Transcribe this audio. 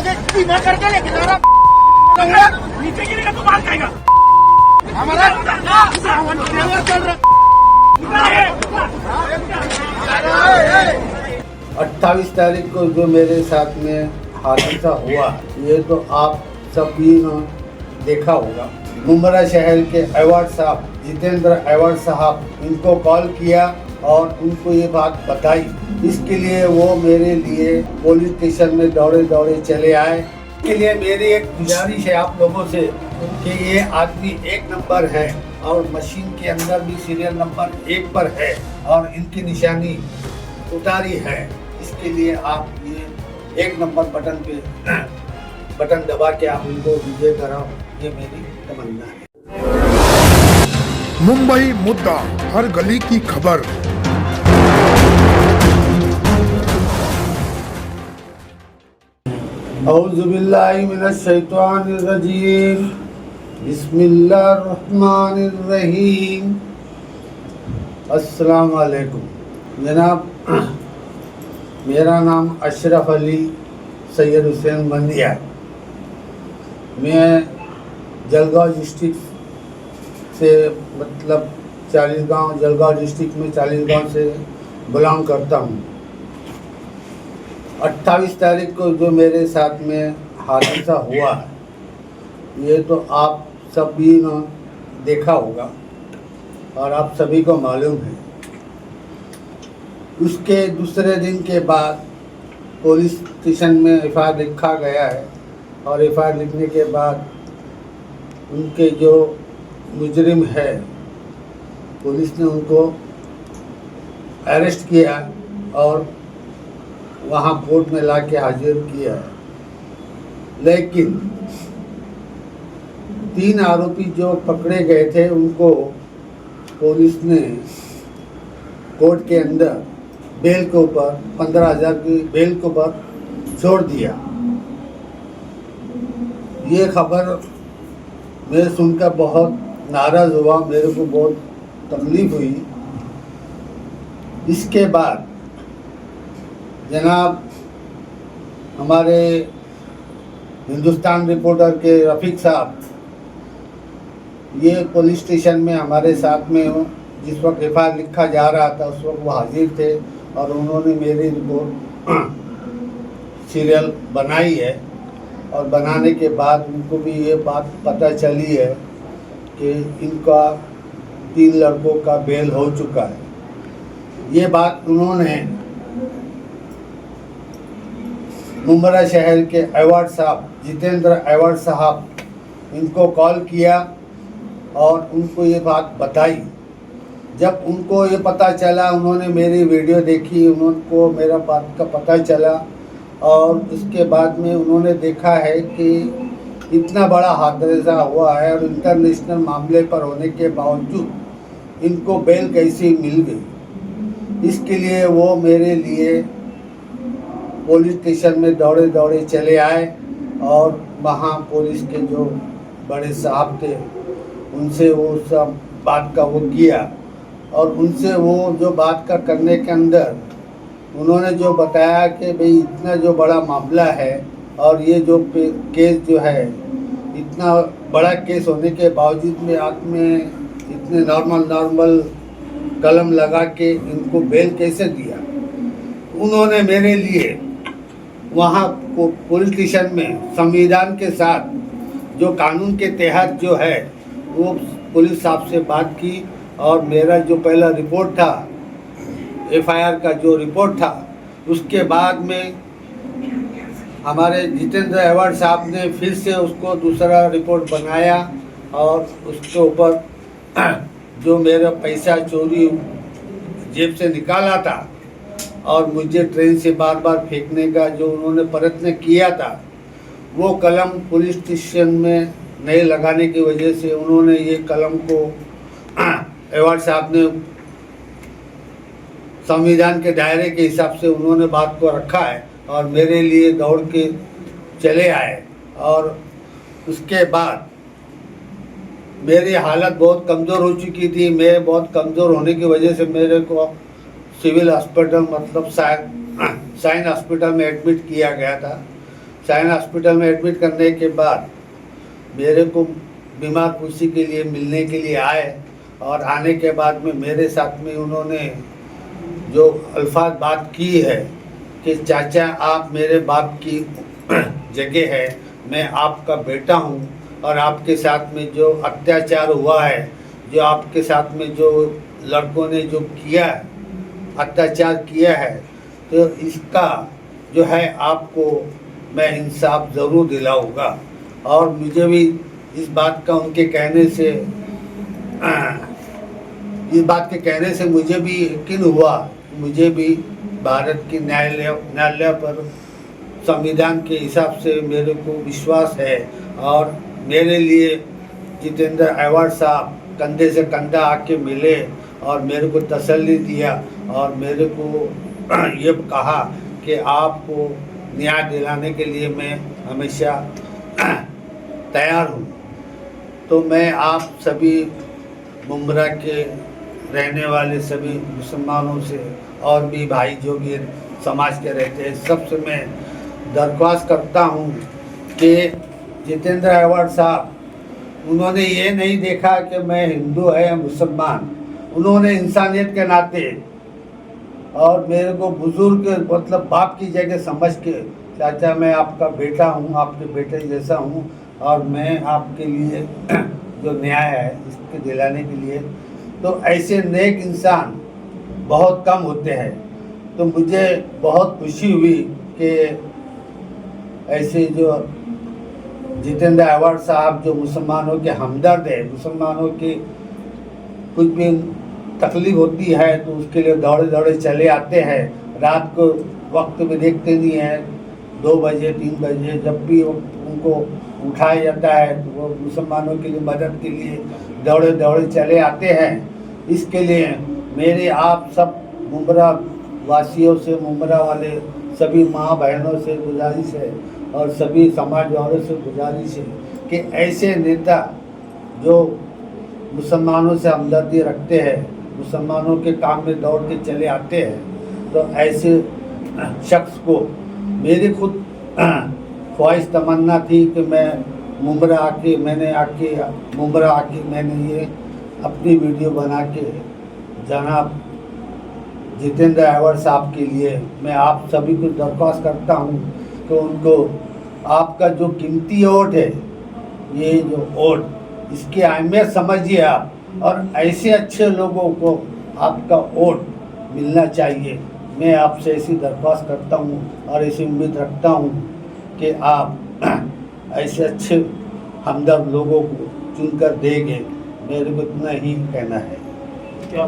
आगे सीमा करके लेके जा रहा नीचे गिरेगा तो मार खाएगा हमारा सावन फ्लेवर चल रहा 28 तारीख को जो मेरे साथ में हादसा हुआ ये तो आप सभी ने देखा होगा। मुंबरा शहर के अवार्ड साहब जितेंद्र अवार्ड साहब इनको कॉल किया और उनको ये बात बताई। इसके लिए वो मेरे लिए पुलिस स्टेशन में दौड़े दौड़े चले आए। इसके लिए मेरी एक गुजारिश है आप लोगों से कि ये आदमी 1 नंबर है और मशीन के अंदर भी सीरियल नंबर 1 पर है और इनकी निशानी उतारी है। इसके लिए आप ये 1 नंबर बटन दबा के आप उनको विजय कराओ, ये मेरी तमन्ना है। मुंबई मुद्दा, हर गली की खबर। औज़ुबिल्लाहि मिनश्शैतानिर्रजीम, बिस्मिल्लाहिर्रहमानिर्रहीम। अस्सलाम वालेकुम जनाब, मेरा नाम अशरफ अली सैयद हुसैन बंदिया। मैं जलगांव डिस्ट्रिक्ट से मतलब जलगांव डिस्ट्रिक्ट में 40 गांव से बिलोंग करता हूँ। 28 तारीख को जो मेरे साथ में हादसा हुआ ये तो आप सभी ने देखा होगा और आप सभी को मालूम है। उसके दूसरे दिन के बाद पुलिस स्टेशन में एफआईआर लिखा गया है और एफआईआर लिखने के बाद उनके जो मुजरिम है पुलिस ने उनको अरेस्ट किया और वहाँ कोर्ट में ला के हाजिर किया। लेकिन 3 आरोपी जो पकड़े गए थे उनको पुलिस ने कोर्ट के अंदर बेल के ऊपर 15,000 की बेल के ऊपर छोड़ दिया। ये खबर मैं सुनकर बहुत नाराज़ हुआ, मेरे को बहुत तकलीफ हुई। इसके बाद जनाब हमारे हिंदुस्तान रिपोर्टर के रफ़ीक साहब ये पुलिस स्टेशन में हमारे साथ में हो, जिस वक्त एफआईआर लिखा जा रहा था उस वक्त वो हाजिर थे और उन्होंने मेरी रिपोर्ट सीरियल बनाई है और बनाने के बाद उनको भी ये बात पता चली है कि इनका 3 लड़कों का बेल हो चुका है। ये बात उन्होंने मुंबरा शहर के अवार्ड साहब जितेंद्र अवार्ड साहब इनको कॉल किया और उनको ये बात बताई। जब उनको ये पता चला, उन्होंने मेरी वीडियो देखी, उनको मेरा बात का पता चला और उसके बाद में उन्होंने देखा है कि इतना बड़ा हादसा हुआ है और इंटरनेशनल मामले पर होने के बावजूद इनको बेल कैसे मिल गई। इसके लिए वो मेरे लिए पुलिस स्टेशन में दौड़े दौड़े चले आए और वहाँ पुलिस के जो बड़े साहब थे उनसे वो सब बात का वो किया और उनसे वो जो बात का करने के अंदर उन्होंने जो बताया कि भाई इतना जो बड़ा मामला है और ये जो केस जो है इतना बड़ा केस होने के बावजूद में आप में इतने नॉर्मल कलम लगा के इनको बेल कैसे दिया। उन्होंने मेरे लिए वहाँ पुलिस स्टेशन में संविधान के साथ जो कानून के तहत जो है वो पुलिस साहब से बात की और मेरा जो पहला रिपोर्ट था एफआईआर का जो रिपोर्ट था उसके बाद में हमारे जितेंद्र अवार्ड साहब ने फिर से उसको दूसरा रिपोर्ट बनाया और उसके ऊपर जो मेरा पैसा चोरी जेब से निकाला था और मुझे ट्रेन से बार बार फेंकने का जो उन्होंने प्रयत्न किया था वो कलम पुलिस स्टेशन में नहीं लगाने की वजह से उन्होंने ये कलम को अवार्ड साहब ने संविधान के दायरे के हिसाब से उन्होंने बात को रखा है और मेरे लिए दौड़ के चले आए और उसके बाद मेरी हालत बहुत कमज़ोर हो चुकी थी। मैं बहुत कमज़ोर होने की वजह से मेरे को सिविल हॉस्पिटल मतलब साइन हॉस्पिटल में एडमिट किया गया था। साइन हॉस्पिटल में एडमिट करने के बाद मेरे को बीमार पुरुषी के लिए मिलने के लिए आए और आने के बाद में मेरे साथ में उन्होंने जो अल्फाज बात की है कि चाचा आप मेरे बाप की जगह है, मैं आपका बेटा हूँ और आपके साथ में जो अत्याचार हुआ है, जो आपके साथ में जो लड़कों ने जो किया है, अत्याचार किया है, तो इसका जो है आपको मैं इंसाफ ज़रूर दिलाऊंगा। और मुझे भी इस बात का उनके कहने से मुझे भी यकीन हुआ, मुझे भी भारत की न्यायालय पर संविधान के हिसाब से मेरे को विश्वास है। और मेरे लिए जितेंद्र अहवाड़ साहब कंधे से कंधा आके मिले और मेरे को तसल्ली दिया और मेरे को ये कहा कि आपको न्याय दिलाने के लिए मैं हमेशा तैयार हूँ। तो मैं आप सभी मुंब्रा के रहने वाले सभी मुसलमानों से और भी भाई जो भी समाज के रहते हैं, सबसे मैं दरख्वास्त करता हूँ कि जितेंद्र अहवाड़ साहब, उन्होंने ये नहीं देखा कि मैं हिंदू है या मुसलमान, उन्होंने इंसानियत के नाते और मेरे को बुजुर्ग मतलब बाप की जगह समझ के, चाचा मैं आपका बेटा हूँ, आपके बेटे जैसा हूँ और मैं आपके लिए जो न्याय है इसके दिलाने के लिए, तो ऐसे नेक इंसान बहुत कम होते हैं। तो मुझे बहुत खुशी हुई कि ऐसे जो जितेंद्र अहवाड़ साहब जो मुसलमानों के हमदर्द है, मुसलमानों की कुछ भी तकलीफ होती है तो उसके लिए दौड़े दौड़े चले आते हैं। रात को वक्त भी देखते नहीं हैं, 2 बजे 3 बजे जब भी उनको उठाया जाता है तो वो मुसलमानों के लिए मदद के लिए दौड़े दौड़े चले आते हैं। इसके लिए मेरे आप सब मुंब्रा वासियों से, मुंब्रा वाले सभी माँ बहनों से गुजारिश है और सभी समाज वालों से गुजारिश है कि ऐसे नेता जो मुसलमानों से हमदर्दी रखते हैं, मुसलमानों के काम में दौड़ के चले आते हैं, तो ऐसे शख्स को मेरी खुद ख्वाहिश तमन्ना थी कि मैं मुंब्रा आके मैंने ये अपनी वीडियो बना के जनाब जितेंद्र अहवाड़ साहब के लिए मैं आप सभी को दरख्वास्त करता हूँ कि उनको आपका जो कीमती वोट है, ये जो वोट, इसकी अहमियत समझिए आप, और ऐसे अच्छे लोगों को आपका वोट मिलना चाहिए। मैं आपसे ऐसी दरख्वास्त करता हूँ और ऐसी उम्मीद रखता हूँ कि आप ऐसे अच्छे हमदर्द लोगों को चुनकर देंगे। मेरे को इतना ही कहना है। क्या